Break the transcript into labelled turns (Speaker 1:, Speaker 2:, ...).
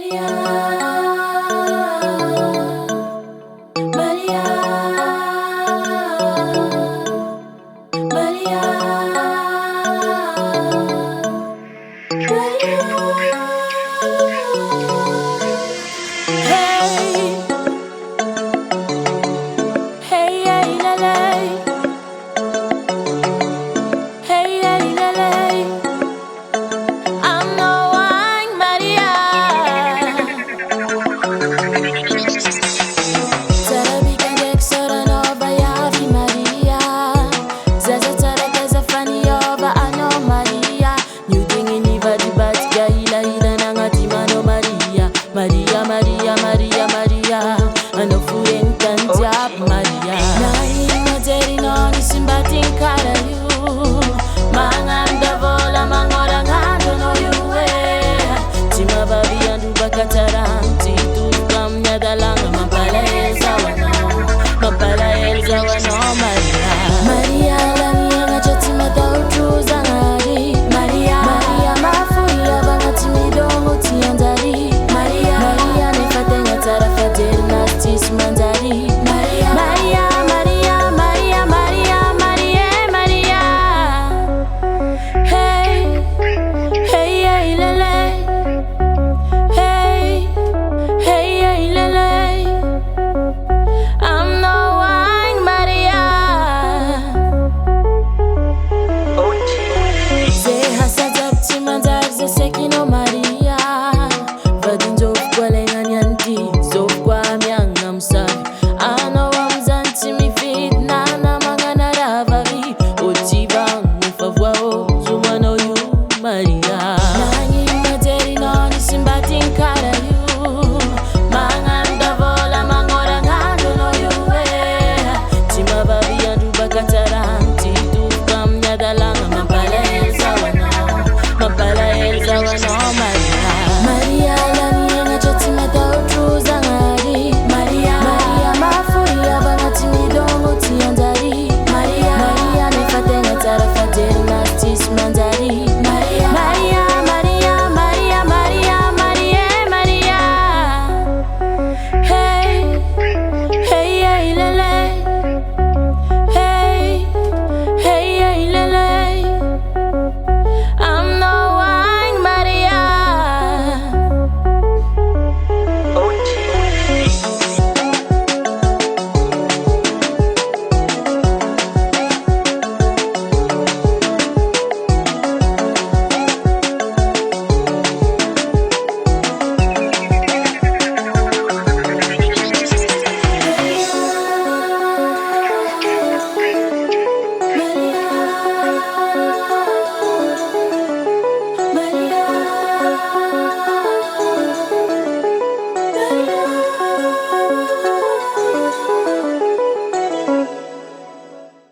Speaker 1: Maria, Maria, Maria, Maria. Hey, hey, hey, la, la. Hey, hey, la, la. I'm no one, Maria. Tarabica Dexora Nova Yavi Maria. Zaza Taraka Zafani Yova Ano Maria. New thing in Iva di Batia Ila Ila Nangatimano Maria. Maria, Maria, Maria, Maria. Ano Furen Kantiap Maria. Nani Materi non Simbatin Kara you. Manganda Vola Mangora Ngando no you. Tima Babi and Ubakatara.